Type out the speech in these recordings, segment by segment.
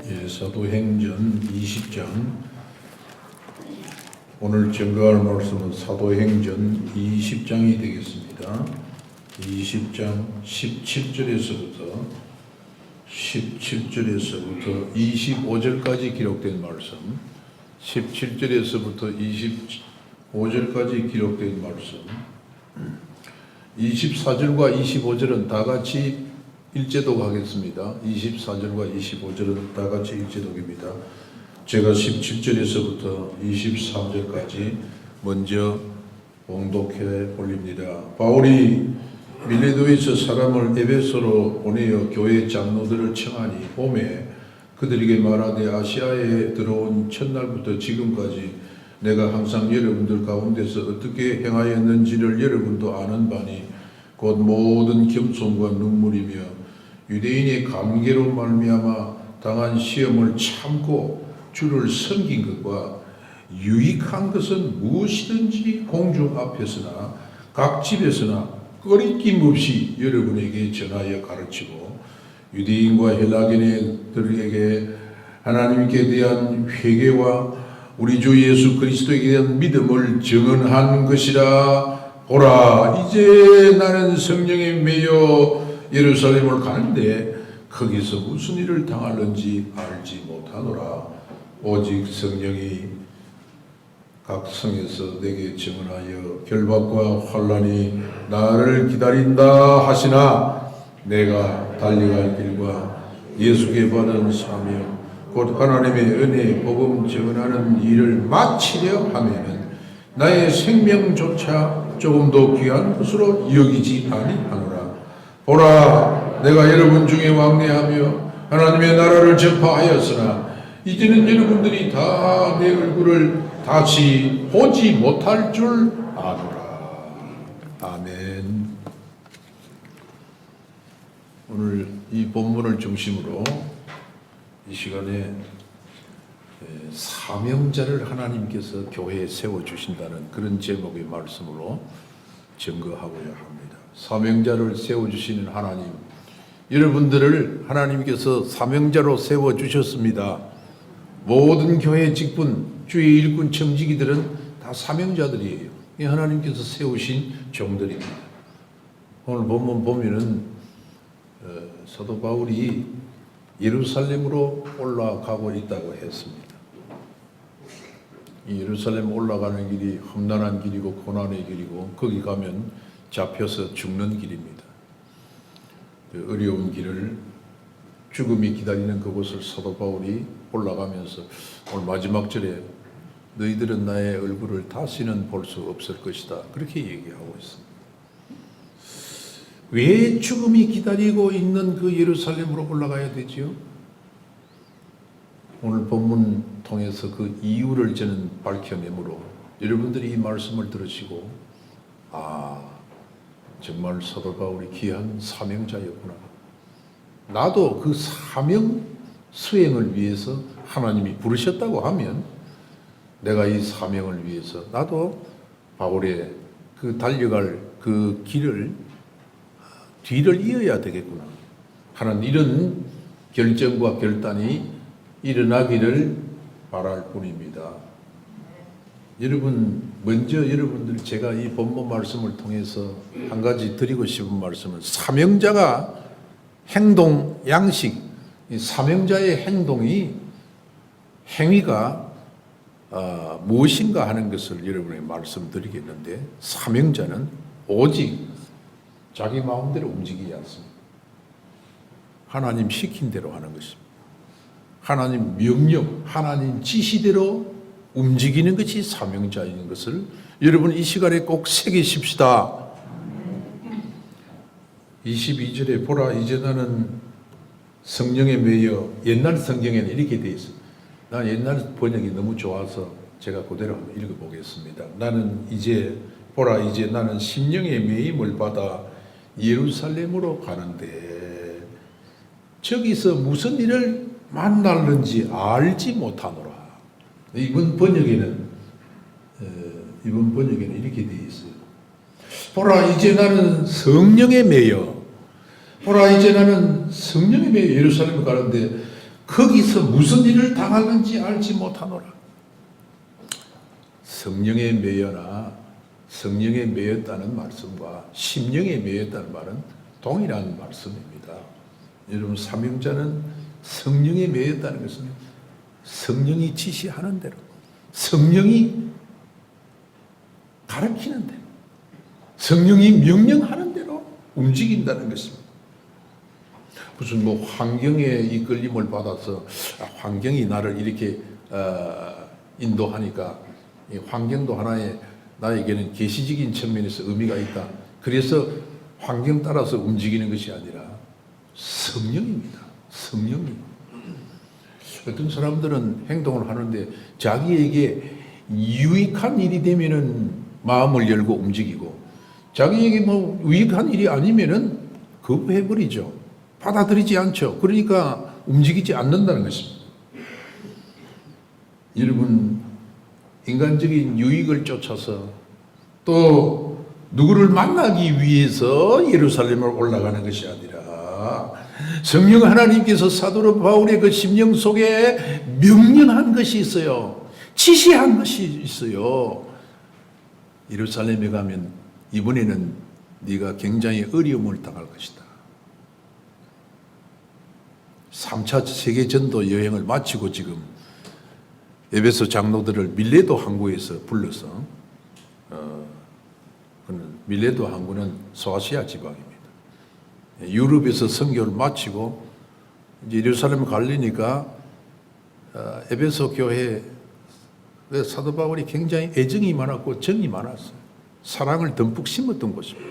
예, 사도행전 20장. 오늘 증거할 말씀은 사도행전 20장이 되겠습니다. 20장 17절에서부터 25절까지 기록된 말씀, 17절에서부터 25절까지 기록된 말씀, 24절과 25절은 다 같이 일제독 하겠습니다. 24절과 25절은 다 같이 일제독입니다. 제가 17절에서부터 23절까지 먼저 봉독해 올립니다. 바울이 밀레도에서 사람을 에베소로 보내어 교회 장로들을 청하니 봄에 그들에게 말하되 아시아에 들어온 첫날부터 지금까지 내가 항상 여러분들 가운데서 어떻게 행하였는지를 여러분도 아는 바니 곧 모든 겸손과 눈물이며 유대인의 관계로 말미암아 당한 시험을 참고 주를 섬긴 것과 유익한 것은 무엇이든지 공중 앞에서나 각 집에서나 꺼리낌 없이 여러분에게 전하여 가르치고 유대인과 헬라인들에게 하나님께 대한 회개와 우리 주 예수 그리스도에 대한 믿음을 증언한 것이라. 보라, 이제 나는 성령에 매여 예루살렘을 가는데 거기서 무슨 일을 당할는지 알지 못하노라. 오직 성령이 각 성에서 내게 증언하여 결박과 환난이 나를 기다린다 하시나 내가 달려갈 길과 예수께 받은 사명 곧 하나님의 은혜의 복음 증언하는 일을 마치려 하면은 나의 생명조차 조금도 귀한 것으로 여기지 아니하노라. 보라, 내가 여러분 중에 왕래하며 하나님의 나라를 전파하였으나 이제는 여러분들이 다 내 얼굴을 다시 보지 못할 줄 아노라. 아멘. 오늘 이 본문을 중심으로 이 시간에 사명자를 하나님께서 교회에 세워주신다는 그런 제목의 말씀으로 증거하고자 합니다. 사명자를 세워주시는 하나님, 여러분들을 하나님께서 사명자로 세워주셨습니다. 모든 교회 직분, 주의 일꾼 청지기들은 다 사명자들이에요. 하나님께서 세우신 종들입니다. 오늘 본문 보면은 사도 바울이 예루살렘으로 올라가고 있다고 했습니다. 이 예루살렘 올라가는 길이 험난한 길이고 고난의 길이고 거기 가면 잡혀서 죽는 길입니다. 어려운 길을 죽음이 기다리는 그곳을 사도 바울이 올라가면서 오늘 마지막 절에 너희들은 나의 얼굴을 다시는 볼 수 없을 것이다, 그렇게 얘기하고 있습니다. 왜 죽음이 기다리고 있는 그 예루살렘으로 올라가야 되지요? 오늘 본문 통해서 그 이유를 저는 밝혀내므로 여러분들이 이 말씀을 들으시고 정말 사도 바울이 귀한 사명자였구나, 나도 그 사명 수행을 위해서 하나님이 부르셨다고 하면 내가 이 사명을 위해서 나도 바울의 그 달려갈 그 길을 뒤를 이어야 되겠구나 하는 이런 결정과 결단이 일어나기를 바랄 뿐입니다. 여러분, 먼저 여러분들 제가 이 본문 말씀을 통해서 한 가지 드리고 싶은 말씀은 사명자가 행동 양식, 이 사명자의 행위가 무엇인가 하는 것을 여러분에게 말씀드리겠는데, 사명자는 오직 자기 마음대로 움직이지 않습니다. 하나님 시킨 대로 하는 것입니다. 하나님 명령, 하나님 지시대로 움직이는 것이 사명자인 것을 여러분 이 시간에 꼭 새기십시다. 22절에 보라, 이제 나는 성령에 매여, 옛날 성경에는 이렇게 되어 있어요. 난 옛날 번역이 너무 좋아서 제가 그대로 한번 읽어보겠습니다. 보라, 이제 나는 심령의 매임을 받아 예루살렘으로 가는데 저기서 무슨 일을 만날는지 알지 못하노라. 이번 번역에는 이렇게 되어 있어요. 보라, 이제 나는 성령에 매여. 보라, 이제 나는 성령에 매여 예루살렘에 가는데 거기서 무슨 일을 당하는지 알지 못하노라. 성령에 매여나 성령에 매였다는 말씀과 심령에 매였다는 말은 동일한 말씀입니다. 여러분, 사명자는 성령에 매였다는 것은 성령이 지시하는 대로, 성령이 가르치는 대로, 성령이 명령하는 대로 움직인다는 것입니다. 무슨 뭐 환경에 이끌림을 받아서 환경이 나를 이렇게 인도하니까 이 환경도 하나의 나에게는 계시적인 측면에서 의미가 있다. 그래서 환경 따라서 움직이는 것이 아니라 성령입니다. 성령이. 어떤 사람들은 행동을 하는데 자기에게 유익한 일이 되면은 마음을 열고 움직이고, 자기에게 뭐 유익한 일이 아니면은 거부해버리죠. 받아들이지 않죠. 그러니까 움직이지 않는다는 것입니다. 여러분, 인간적인 유익을 쫓아서 또 누구를 만나기 위해서 예루살렘을 올라가는 것이 아니라 성령 하나님께서 사도 바울의 그 심령 속에 명령한 것이 있어요. 지시한 것이 있어요. 예루살렘에 가면 이번에는 네가 굉장히 어려움을 당할 것이다. 3차 세계전도 여행을 마치고 지금 에베소 장로들을 밀레도 항구에서 불러서 밀레도 항구는 소아시아 지방입니다. 유럽에서 선교를 마치고 이제 예루살렘 가려니까 에베소 교회에 사도 바울이 굉장히 애정이 많았고 정이 많았어요. 사랑을 듬뿍 심었던 곳입니다.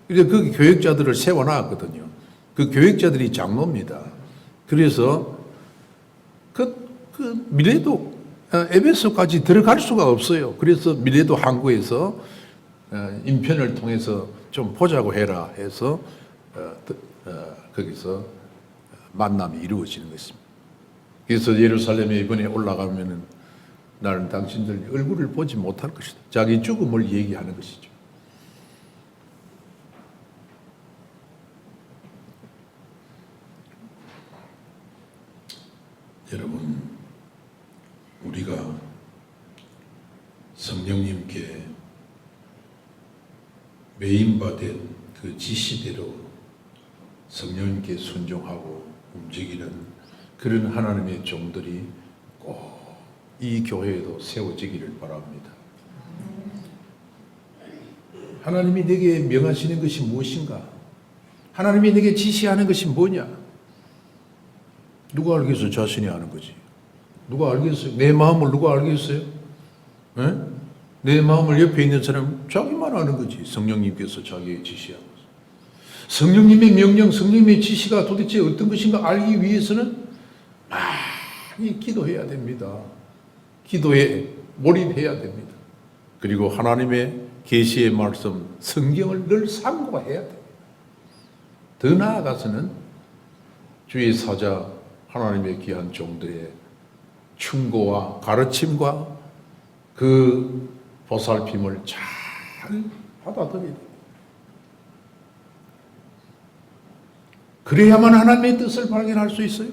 그래서 그 교역자들을 세워놨거든요. 그 교역자들이 장로입니다. 그래서 그 밀레도 에베소까지 들어갈 수가 없어요. 그래서 밀레도 항구에서 인편을 통해서 좀 보자고 해라 해서 거기서 만남이 이루어지는 것입니다. 그래서 예루살렘에 이번에 올라가면은 나는 당신들 얼굴을 보지 못할 것이다. 자기 죽음을 얘기하는 것이죠. 여러분, 우리가 성령님께 매임받은 그 지시대로 성령님께 순종하고 움직이는 그런 하나님의 종들이 꼭 이 교회에도 세워지기를 바랍니다. 하나님이 내게 명하시는 것이 무엇인가? 하나님이 내게 지시하는 것이 뭐냐? 누가 알겠어요? 자신이 아는 거지. 누가 알겠어요? 내 마음을 누가 알겠어요? 에? 내 마음을 옆에 있는 사람 자기만 아는 거지. 성령님께서 자기에게 지시한 것. 성령님의 명령, 성령님의 지시가 도대체 어떤 것인가 알기 위해서는 많이 기도해야 됩니다. 기도에 몰입해야 됩니다. 그리고 하나님의 계시의 말씀, 성경을 늘 상고해야 됩니다. 더 나아가서는 주의 사자 하나님의 귀한 종들의 충고와 가르침과 그 보살핌을 잘 받아들여야 됩니다. 그래야만 하나님의 뜻을 발견할 수 있어요.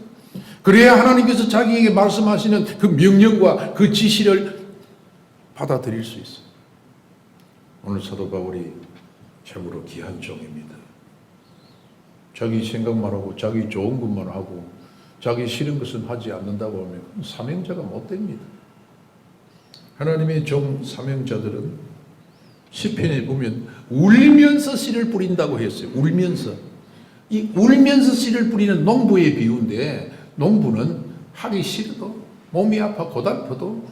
그래야 하나님께서 자기에게 말씀하시는 그 명령과 그 지시를 받아들일 수 있어요. 오늘 사도 바울이 참으로 귀한 종입니다. 자기 생각만 하고 자기 좋은 것만 하고 자기 싫은 것은 하지 않는다고 하면 사명자가 못 됩니다. 하나님의 종 사명자들은 시편에 보면 울면서 씨를 뿌린다고 했어요. 울면서. 이 울면서 씨를 뿌리는 농부의 비유인데, 농부는 하기 싫어도 몸이 아파 고달퍼도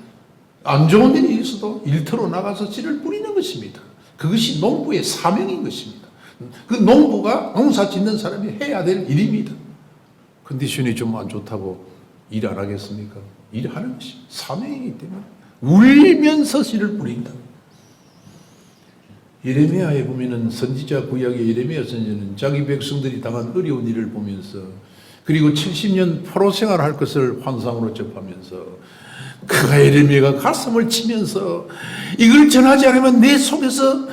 안 좋은 일이 있어도 일터로 나가서 씨를 뿌리는 것입니다. 그것이 농부의 사명인 것입니다. 그 농부가 농사 짓는 사람이 해야 될 일입니다. 컨디션이 좀 안 좋다고 일 안 하겠습니까? 일하는 것이 사명이기 때문에 울면서 씨를 뿌린다. 예레미야에 보면은 선지자 구약의 예레미야 선지자는 자기 백성들이 당한 어려운 일을 보면서, 그리고 70년 포로 생활할 것을 환상으로 접하면서 그가 예레미야가 가슴을 치면서 이걸 전하지 않으면 내 속에서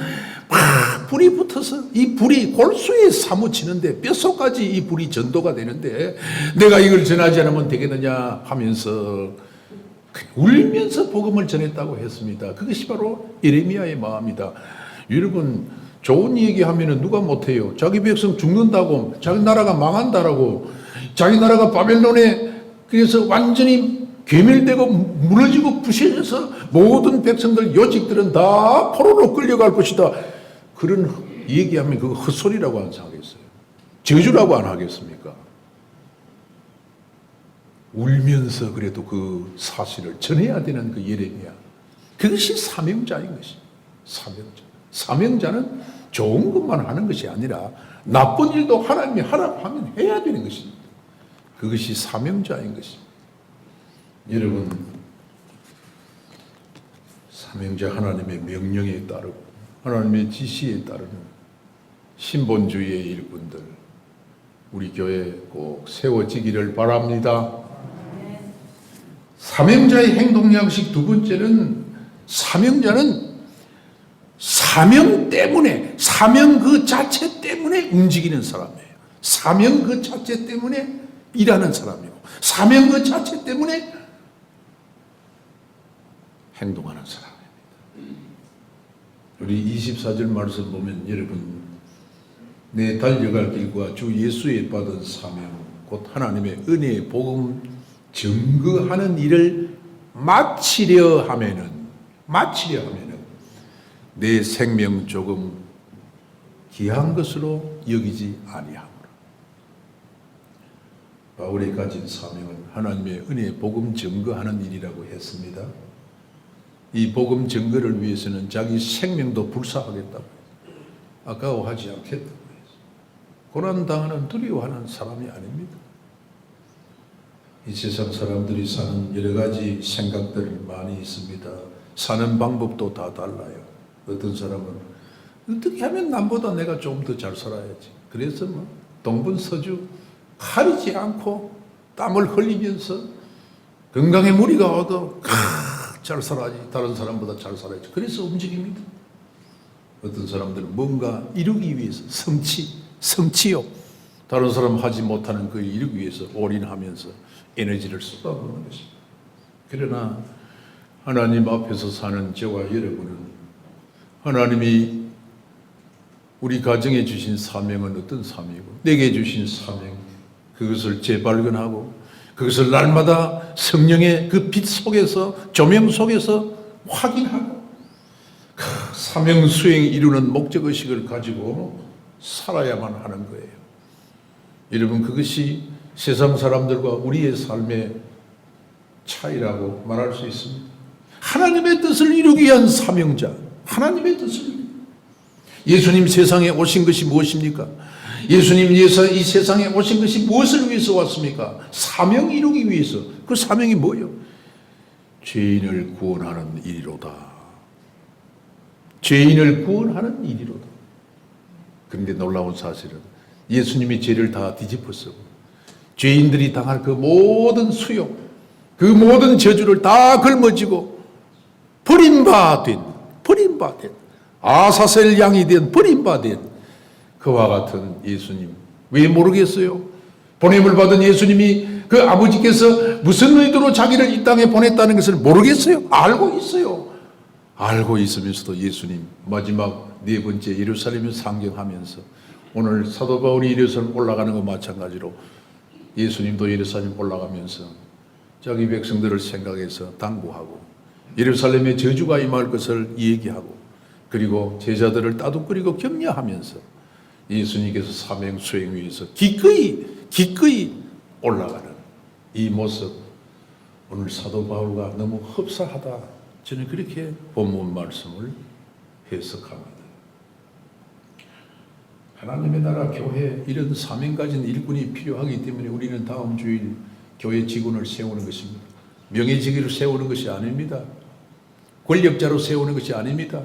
막 불이 붙어서 이 불이 골수에 사무치는데 뼛속까지 이 불이 전도가 되는데 내가 이걸 전하지 않으면 되겠느냐 하면서 울면서 복음을 전했다고 했습니다. 그것이 바로 예레미야의 마음이다. 여러분, 좋은 얘기하면 누가 못해요? 자기 백성 죽는다고, 자기 나라가 망한다라고, 자기 나라가 바벨론에 그래서 완전히 괴멸되고 무너지고 부셔져서 모든 백성들, 요직들은 다 포로로 끌려갈 것이다. 그런 얘기하면 그거 헛소리라고 안 하겠어요? 저주라고 안 하겠습니까? 울면서 그래도 그 사실을 전해야 되는 그 예레미야. 그것이 사명자인 것이. 사명자. 사명자는 좋은 것만 하는 것이 아니라 나쁜 일도 하나님이 하라고 하면 해야 되는 것입니다. 그것이 사명자인 것입니다. 여러분, 사명자 하나님의 명령에 따르고 하나님의 지시에 따르는 신본주의의 일꾼들, 우리 교회에 꼭 세워지기를 바랍니다. 사명자의 행동 양식 두 번째는, 사명자는 사명 때문에, 사명 그 자체 때문에 움직이는 사람이에요. 사명 그 자체 때문에 일하는 사람이고, 사명 그 자체 때문에 행동하는 사람입니다. 우리 24절 말씀 보면 여러분, 내 달려갈 길과 주 예수에 받은 사명, 곧 하나님의 은혜의 복음 증거하는 일을 마치려 하면은 내 생명 조금 귀한 것으로 여기지 아니하므로. 바울이 가진 사명은 하나님의 은혜의 복음 증거하는 일이라고 했습니다. 이 복음 증거를 위해서는 자기 생명도 불사하겠다고, 아까워하지 않겠다고 했어요. 고난당하는 두려워하는 사람이 아닙니다. 이 세상 사람들이 사는 여러 가지 생각들이 많이 있습니다. 사는 방법도 다 달라요. 어떤 사람은 어떻게 하면 남보다 내가 좀 더 잘 살아야지. 그래서 뭐 동분서주 가리지 않고 땀을 흘리면서 건강에 무리가 와도 잘 살아야지. 다른 사람보다 잘 살아야지. 그래서 움직입니다. 어떤 사람들은 뭔가 이루기 위해서 성취요. 다른 사람 하지 못하는 그 이루기 위해서 올인하면서 에너지를 쏟아부는 것입니다. 그러나 하나님 앞에서 사는 저와 여러분은 하나님이 우리 가정에 주신 사명은 어떤 사명이고 내게 주신 사명, 그것을 재발견하고 그것을 날마다 성령의 그 빛 속에서, 조명 속에서 확인하고 그 사명 수행 이루는 목적의식을 가지고 살아야만 하는 거예요. 여러분, 그것이 세상 사람들과 우리의 삶의 차이라고 말할 수 있습니다. 하나님의 뜻을 이루기 위한 사명자, 하나님의 뜻을. 예수님 세상에 오신 것이 무엇입니까? 예수님 이 세상에 오신 것이 무엇을 위해서 왔습니까? 사명 이루기 위해서. 그 사명이 뭐예요? 죄인을 구원하는 일이로다. 죄인을 구원하는 일이로다. 그런데 놀라운 사실은 예수님이 죄를 다 뒤집었어. 죄인들이 당할 그 모든 수욕, 그 모든 저주를 다 걸머지고 버림받은 아사셀 양이 된 버림받은 그와 같은 예수님. 왜 모르겠어요? 보냄을 받은 예수님이 그 아버지께서 무슨 의도로 자기를 이 땅에 보냈다는 것을 모르겠어요? 알고 있어요. 알고 있으면서도 예수님 마지막 네 번째 예루살렘을 상경하면서, 오늘 사도 바울이 예루살렘 올라가는 것 마찬가지로 예수님도 예루살렘 올라가면서 자기 백성들을 생각해서 당부하고 예루살렘에 저주가 임할 것을 얘기하고, 그리고 제자들을 따뜻거리고 격려하면서 예수님께서 사명 수행 위해서 기꺼이 올라가는 이 모습, 오늘 사도 바울과 너무 흡사하다, 저는 그렇게 본문 말씀을 해석합니다. 하나님의 나라 교회, 이런 사명 가진 일꾼이 필요하기 때문에 우리는 다음 주일 교회 직원을 세우는 것입니다. 명예직위를 세우는 것이 아닙니다. 권력자로 세우는 것이 아닙니다.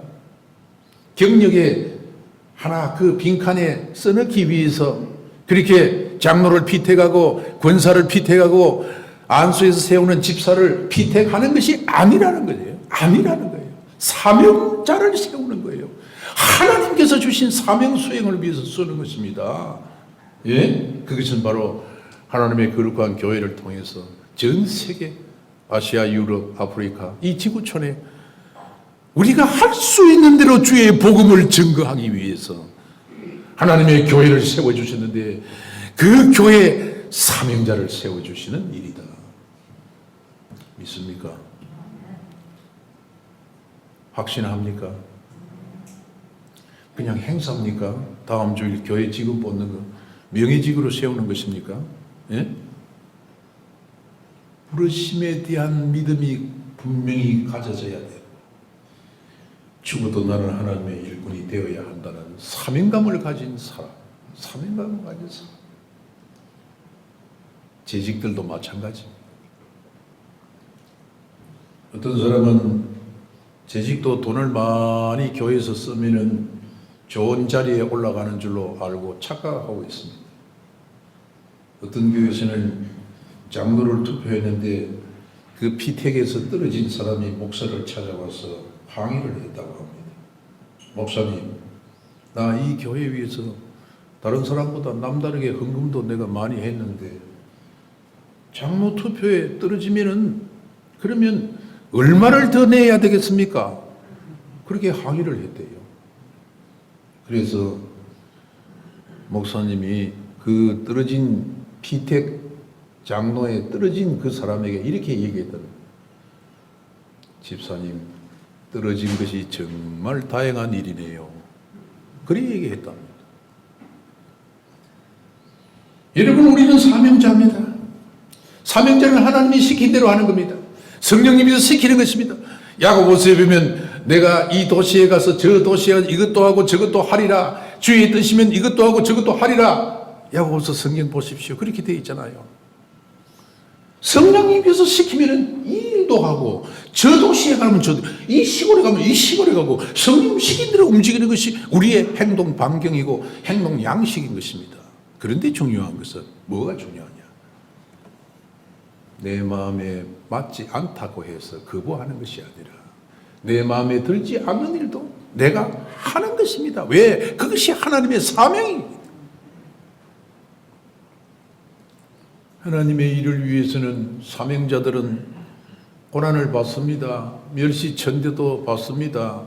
경력에 하나 그 빈칸에 써넣기 위해서 그렇게 장로를 피택하고 권사를 피택하고 안수에서 세우는 집사를 피택하는 것이 아니라는 거예요. 아니라는 거예요. 사명자를 세우는 거예요. 하나님께서 주신 사명 수행을 위해서 쓰는 것입니다. 예? 그것은 바로 하나님의 거룩한 교회를 통해서 전 세계, 아시아, 유럽, 아프리카, 이 지구촌에 우리가 할 수 있는 대로 주의 복음을 증거하기 위해서 하나님의 교회를 세워주셨는데, 그 교회 사명자를 세워주시는 일이다. 믿습니까? 확신합니까? 그냥 행사입니까? 다음 주일 교회 직원 뽑는 거 명예직으로 세우는 것입니까? 예? 부르심에 대한 믿음이 분명히 가져져야 돼요. 죽어도 나는 하나님의 일꾼이 되어야 한다는 사명감을 가진 사람, 사명감을 가진 사람. 재직들도 마찬가지입니다. 어떤 사람은 재직도 돈을 많이 교회에서 쓰면은 좋은 자리에 올라가는 줄로 알고 착각하고 있습니다. 어떤 교회에서는 장로를 투표했는데 그 피택에서 떨어진 사람이 목사를 찾아와서 항의를 했다고 합니다. 목사님, 나 이 교회 위해서 다른 사람보다 남다르게 헌금도 내가 많이 했는데 장로 투표에 떨어지면은 그러면 얼마를 더 내야 되겠습니까? 그렇게 항의를 했대요. 그래서 목사님이 그 떨어진 피택 장로에 떨어진 그 사람에게 이렇게 얘기했더니, 집사님, 떨어진 것이 정말 다행한 일이네요. 그렇게 얘기했답니다. 여러분, 우리는 사명자입니다. 사명자는 하나님이 시킨 대로 하는 겁니다. 성령님이 시키는 것입니다. 야고보서에 보면 내가 이 도시에 가서 저 도시에 이것도 하고 저것도 하리라. 주의 뜻이면 이것도 하고 저것도 하리라. 야고보서 성경 보십시오. 그렇게 되어 있잖아요. 성령님께서 시키면 이 일도 하고, 저 도시에 가면 이 시골에 가면 이 시골에 가고, 성령 시킨 대로 움직이는 것이 우리의 행동 반경이고 행동 양식인 것입니다. 그런데 중요한 것은 뭐가 중요하냐? 내 마음에 맞지 않다고 해서 거부하는 것이 아니라 내 마음에 들지 않는 일도 내가 하는 것입니다. 왜? 그것이 하나님의 사명입니다. 하나님의 일을 위해서는 사명자들은 고난을 받습니다. 멸시천대도 받습니다.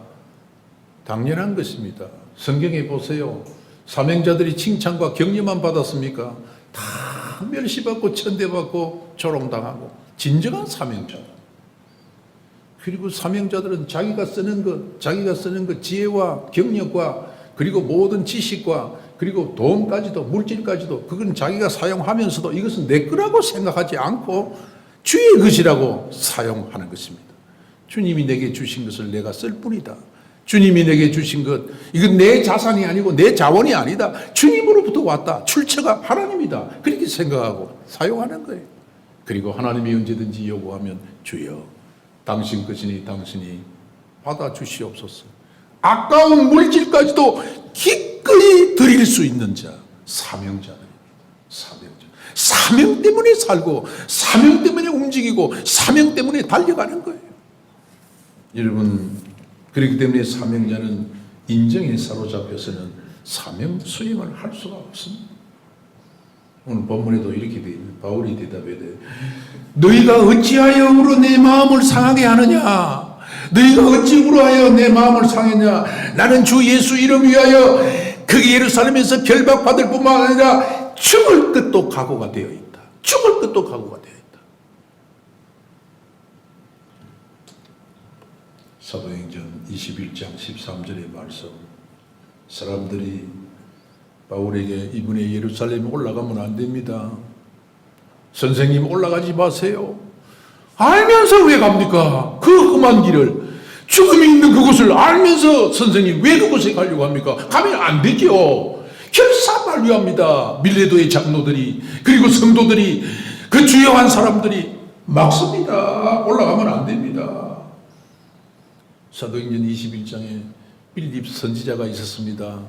당연한 것입니다. 성경에 보세요. 사명자들이 칭찬과 격려만 받았습니까? 다 멸시받고 천대받고 조롱당하고. 진정한 사명자. 그리고 사명자들은 자기가 쓰는 것 지혜와 경력과 그리고 모든 지식과 그리고 돈까지도 물질까지도 그건 자기가 사용하면서도 이것은 내 거라고 생각하지 않고 주의 것이라고 사용하는 것입니다. 주님이 내게 주신 것을 내가 쓸 뿐이다. 주님이 내게 주신 것, 이건 내 자산이 아니고 내 자원이 아니다. 주님으로부터 왔다. 출처가 하나님이다. 그렇게 생각하고 사용하는 거예요. 그리고 하나님이 언제든지 요구하면 주여, 당신 것이니 당신이 받아주시옵소서. 아까운 물질까지도 기꺼이 드릴 수 있는 자, 사명자입니다. 사명자. 사명 때문에 살고 사명 때문에 움직이고 사명 때문에 달려가는 거예요. 여러분, 그렇기 때문에 사명자는 인정에 사로잡혀서는 사명 수행을 할 수가 없습니다. 오늘 본문에도 이렇게 되어 있는 바울이 대답하되 너희가 어찌하여 울어 내 마음을 상하게 하느냐? 너희가 어찌 울어하여 내 마음을 상했냐? 나는 주 예수 이름 위하여 그 예루살렘에서 결박받을 뿐만 아니라 죽을 것도 각오가 되어 있다. 죽을 것도 각오가 되어 있다. 사도행전 21장 13절의 말씀. 사람들이 바울에게 이번에 예루살렘에 올라가면 안 됩니다. 선생님 올라가지 마세요. 알면서 왜 갑니까? 그 험한 길을, 죽음이 있는 그곳을 알면서 선생님 왜 그곳에 가려고 합니까? 가면 안 되죠. 결사만류합니다. 밀레도의 장로들이, 그리고 성도들이, 그 주요한 사람들이 막습니다. 올라가면 안 됩니다. 사도행전 21장에 빌립 선지자가 있었습니다.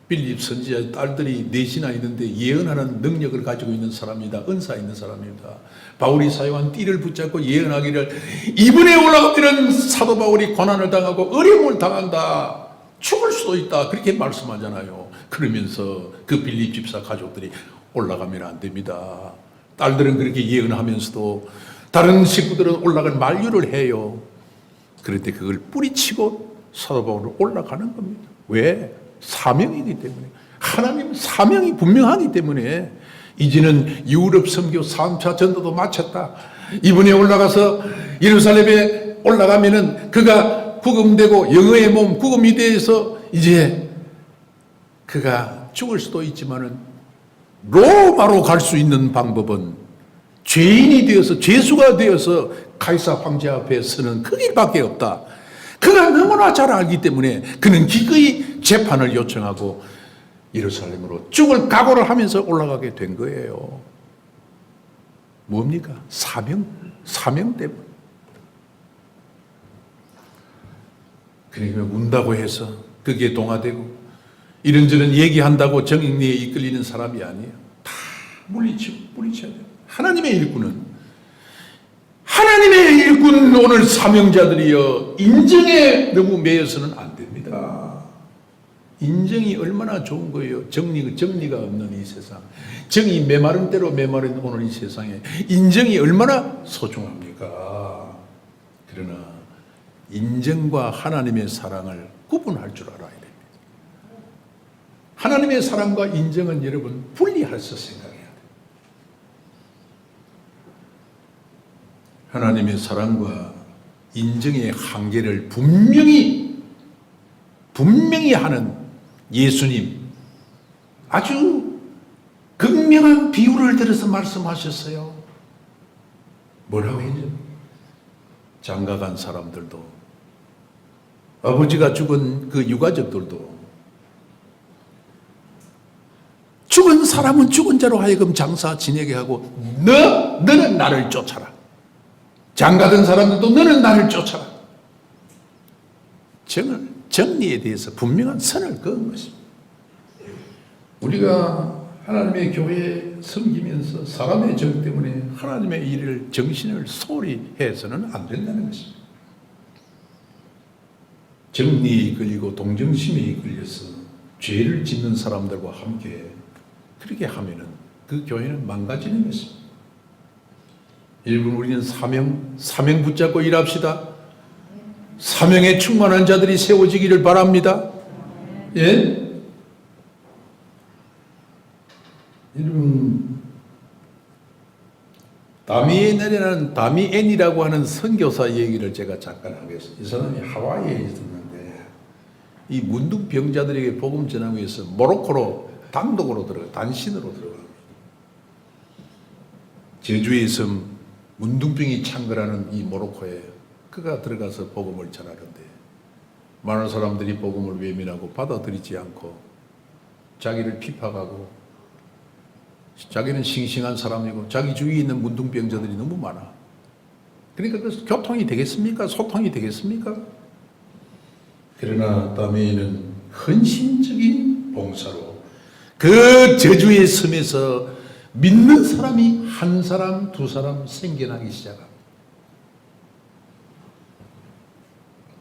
빌립 선지자의 딸들이 넷이나 있는데 예언하는 능력을 가지고 있는 사람입니다. 은사 있는 사람입니다. 바울이 사용한 띠를 붙잡고 예언하기를 이번에 올라가면 사도 바울이 고난을 당하고 어려움을 당한다. 죽을 수도 있다. 그렇게 말씀하잖아요. 그러면서 그 빌립 집사 가족들이 올라가면 안 됩니다. 딸들은 그렇게 예언하면서도 다른 식구들은 올라갈 만류를 해요. 그런데 그걸 뿌리치고 사도 바울은 올라가는 겁니다. 왜? 사명이기 때문에. 하나님 사명이 분명하기 때문에. 이제는 유럽 선교 3차 전도도 마쳤다. 이번에 올라가서 예루살렘에 올라가면은 그가 구금되고 영어의 몸 구금이 돼서 이제 그가 죽을 수도 있지만은 로마로 갈 수 있는 방법은 죄인이 되어서 죄수가 되어서 가이사 황제 앞에 서는 그 길밖에 없다. 그가 너무나 잘 알기 때문에 그는 기꺼이 재판을 요청하고 예루살렘으로 죽을 각오를 하면서 올라가게 된 거예요. 뭡니까? 사명 때문에. 그러니까 운다고 해서 그게 동화되고 이런저런 얘기한다고 정의에 이끌리는 사람이 아니에요. 다 물리쳐야 돼요. 하나님의 일꾼 오늘 사명자들이여 인정에 너무 매여서는 안 됩니다. 인정이 얼마나 좋은 거예요. 정리가 없는 이 세상. 정이 메마른 대로 메마른 오늘 이 세상에 인정이 얼마나 소중합니까? 그러나 인정과 하나님의 사랑을 구분할 줄 알아야 됩니다. 하나님의 사랑과 인정은 여러분 분리해서 생각해야 돼요. 하나님의 사랑과 인정의 한계를 분명히 하는 예수님, 아주 극명한 비유를 들어서 말씀하셨어요. 뭐라고 했죠? 장가간 사람들도, 아버지가 죽은 그 유가족들도, 죽은 사람은 죽은 자로 하여금 장사 지내게 하고 너는 나를 쫓아라. 장가든 사람들도 너는 나를 쫓아라. 정리에 대해서 분명한 선을 그은 것입니다. 우리가 하나님의 교회에 섬기면서 사람의 정 때문에 하나님의 일을 정신을 소홀히 해서는 안 된다는 것입니다. 정리에 이끌리고 동정심에 이끌려서 죄를 짓는 사람들과 함께 그렇게 하면은 그 교회는 망가지는 것입니다. 여러분, 우리는 사명 붙잡고 일합시다. 사명에 충만한 자들이 세워지기를 바랍니다. 예? 여러분, 다미엔이라고 하는 선교사 얘기를 제가 잠깐 하겠습니다. 이 사람이 하와이에 있었는데 이 문둥병자들에게 복음 전하기 위해서 모로코로 단신으로 들어갑니다. 제주의 섬 문둥병이 창궐하는 이 모로코에 그가 들어가서 복음을 전하는데 많은 사람들이 복음을 외면하고 받아들이지 않고 자기를 핍박하고 자기는 싱싱한 사람이고 자기 주위에 있는 문둥병자들이 너무 많아. 그러니까 그 교통이 되겠습니까? 소통이 되겠습니까? 그러나 다메이는 헌신적인 봉사로 그 제주의 섬에서 믿는 사람이 한 사람, 두 사람 생겨나기 시작합니다.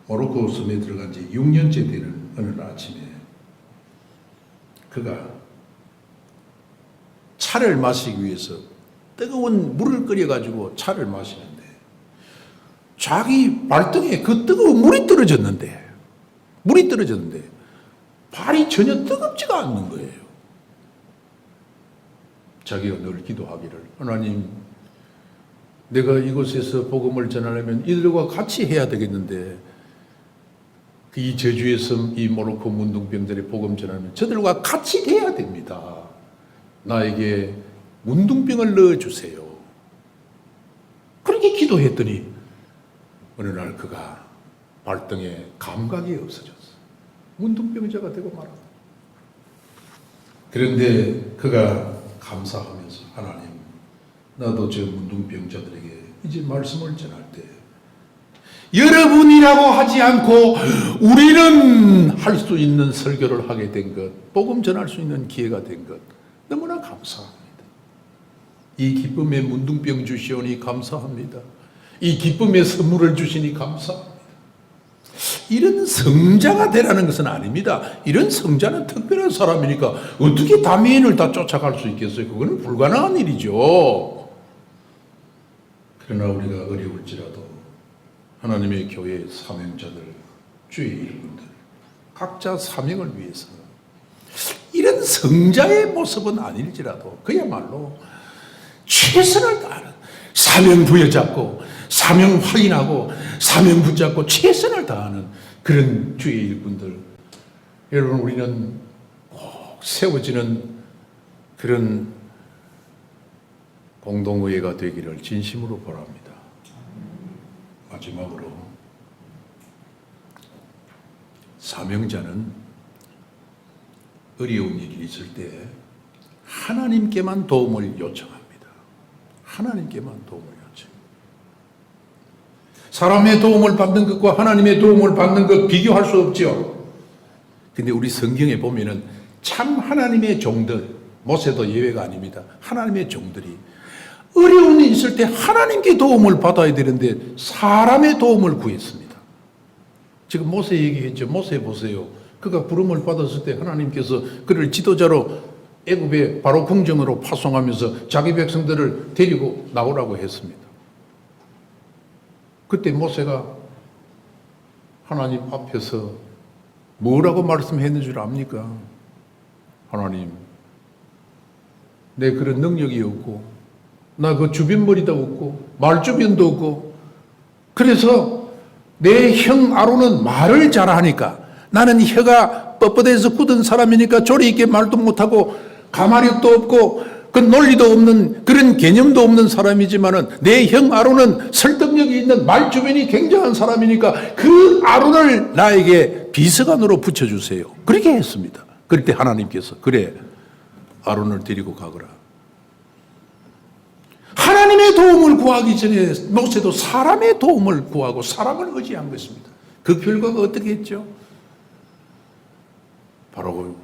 모로코 섬에 들어간 지 6년째 되는 어느 아침에 그가 차를 마시기 위해서 뜨거운 물을 끓여가지고 차를 마시는데 자기 발등에 그 뜨거운 물이 떨어졌는데 발이 전혀 뜨겁지가 않는 거예요. 자기가 늘 기도하기를, 하나님, 내가 이곳에서 복음을 전하려면 이들과 같이 해야 되겠는데 이 제주의 섬, 이 모로코 문둥병들의 복음 전하면 저들과 같이 돼야 됩니다. 나에게 문둥병을 넣어주세요. 그렇게 기도했더니 어느 날 그가 발등에 감각이 없어졌어. 문둥병자가 되고 말았다. 그런데 그가 감사하면서, 하나님, 나도 저 문둥병자들에게 이제 말씀을 전할 때 여러분이라고 하지 않고 우리는 할 수 있는 설교를 하게 된 것, 복음 전할 수 있는 기회가 된 것 너무나 감사합니다. 이 기쁨의 문둥병 주시오니 감사합니다. 이 기쁨의 선물을 주시니 감사합니다. 이런 성자가 되라는 것은 아닙니다. 이런 성자는 특별한 사람이니까 어떻게 다민을 다 쫓아갈 수 있겠어요? 그거는 불가능한 일이죠. 그러나 우리가 어려울지라도 하나님의 교회의 사명자들, 주의 일꾼들, 각자 사명을 위해서 이런 성자의 모습은 아닐지라도 그야말로 최선을 다하는, 사명 부여잡고 사명 확인하고 사명 붙잡고 최선을 다하는 그런 주의 일꾼들, 여러분, 우리는 꼭 세워지는 그런 공동의회가 되기를 진심으로 바랍니다. 마지막으로, 사명자는 어려운 일이 있을 때 하나님께만 도움을 요청합니다. 하나님께만 도움을 요청합니다. 사람의 도움을 받는 것과 하나님의 도움을 받는 것 비교할 수 없죠. 근데 우리 성경에 보면은 참 하나님의 종들, 모세도 예외가 아닙니다. 하나님의 종들이 어려운 일이 있을 때 하나님께 도움을 받아야 되는데 사람의 도움을 구했습니다. 지금 모세 얘기했죠. 모세 보세요. 그가 부름을 받았을 때 하나님께서 그를 지도자로 애굽의 바로 궁정으로 파송하면서 자기 백성들을 데리고 나오라고 했습니다. 그때 모세가 하나님 앞에서 뭐라고 말씀했는 줄 압니까? 하나님, 내 그런 능력이 없고 나 그 주변머리도 없고 말주변도 없고, 그래서 내 형 아론은 말을 잘하니까, 나는 혀가 뻣뻣해서 굳은 사람이니까 조리 있게 말도 못하고 가마력도 없고 그 논리도 없는, 그런 개념도 없는 사람이지만은 내 형 아론은 설득력이 있는 말주변이 굉장한 사람이니까 그 아론을 나에게 비서관으로 붙여주세요. 그렇게 했습니다. 그럴 때 하나님께서 그래, 아론을 데리고 가거라. 하나님의 도움을 구하기 전에 모세도 사람의 도움을 구하고 사람을 의지한 것입니다. 그 결과가 어떻게 했죠? 바로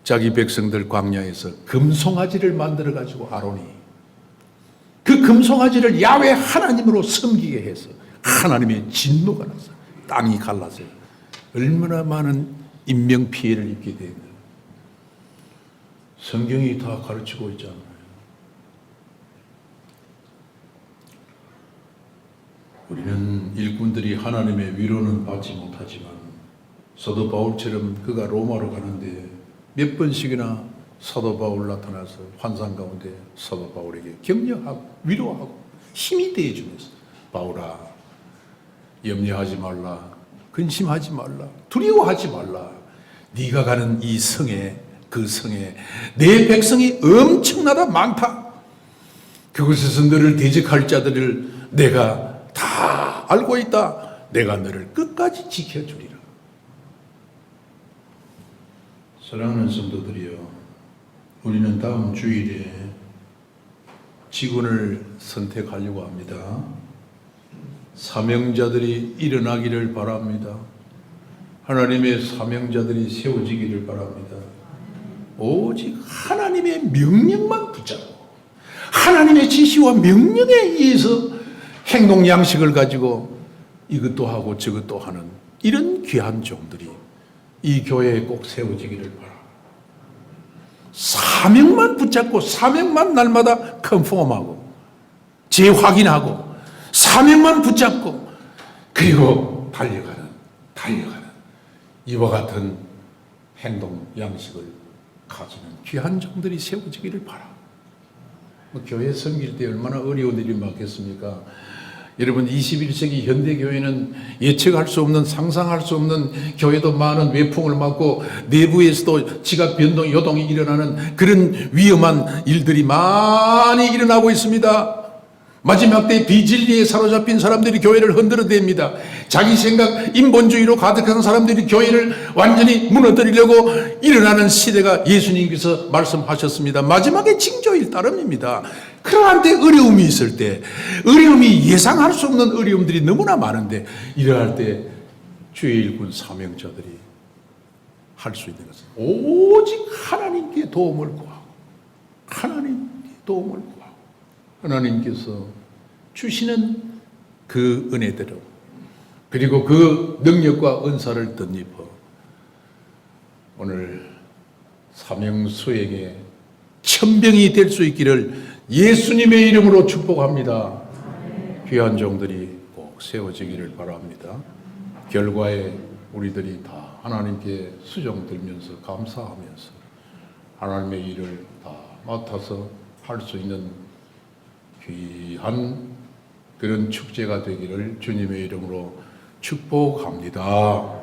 자기 백성들 광야에서 금송아지를 만들어 가지고 아론이 그 금송아지를 야훼 하나님으로 섬기게 해서 하나님의 진노가 나서 땅이 갈라져요. 얼마나 많은 인명 피해를 입게 되는, 성경이 다 가르치고 있잖아요. 우리는 일꾼들이 하나님의 위로는 받지 못하지만 사도 바울처럼 그가 로마로 가는데 몇 번씩이나 사도 바울 나타나서 환상 가운데 사도 바울에게 격려하고 위로하고 힘이 되어주면서, 바울아, 염려하지 말라, 근심하지 말라, 두려워하지 말라. 네가 가는 이 성에, 그 성에 내 백성이 엄청나다 많다. 그곳에서 너를 대적할 자들을 내가 다 알고 있다. 내가 너를 끝까지 지켜주리라. 사랑하는 성도들이여, 우리는 다음 주일에 직원을 선택하려고 합니다. 사명자들이 일어나기를 바랍니다. 하나님의 사명자들이 세워지기를 바랍니다. 오직 하나님의 명령만 붙잡고 하나님의 지시와 명령에 의해서 행동 양식을 가지고 이것도 하고 저것도 하는 이런 귀한 종들이 이 교회에 꼭 세워지기를 바랍니다. 사명만 붙잡고 사명만 날마다 컨펌하고 재확인하고 사명만 붙잡고 그리고 달려가는 이와 같은 행동 양식을 가지는 귀한 종들이 세워지기를 바랍니다. 교회 섬길 때 얼마나 어려운 일이 많겠습니까? 여러분, 21세기 현대교회는 예측할 수 없는, 상상할 수 없는, 교회도 많은 외풍을 맞고 내부에서도 지각 변동, 요동이 일어나는 그런 위험한 일들이 많이 일어나고 있습니다. 마지막 때 비진리에 사로잡힌 사람들이 교회를 흔들어댑니다. 자기 생각, 인본주의로 가득한 사람들이 교회를 완전히 무너뜨리려고 일어나는 시대가 예수님께서 말씀하셨습니다. 마지막에 징조일 따름입니다. 그러한 때 어려움이 있을 때, 어려움이 예상할 수 없는 어려움들이 너무나 많은데, 이러할 때 주의 일꾼 사명자들이 할 수 있는 것은 오직 하나님께 도움을 구하고 하나님께 도움을 구하고 하나님께서 주시는 그 은혜대로 그리고 그 능력과 은사를 덧입어 오늘 사명수에게 천병이 될 수 있기를 예수님의 이름으로 축복합니다. 귀한 종들이 꼭 세워지기를 바랍니다. 결과에 우리들이 다 하나님께 수종 들면서 감사하면서 하나님의 일을 다 맡아서 할 수 있는 귀한 그런 축제가 되기를 주님의 이름으로 축복합니다.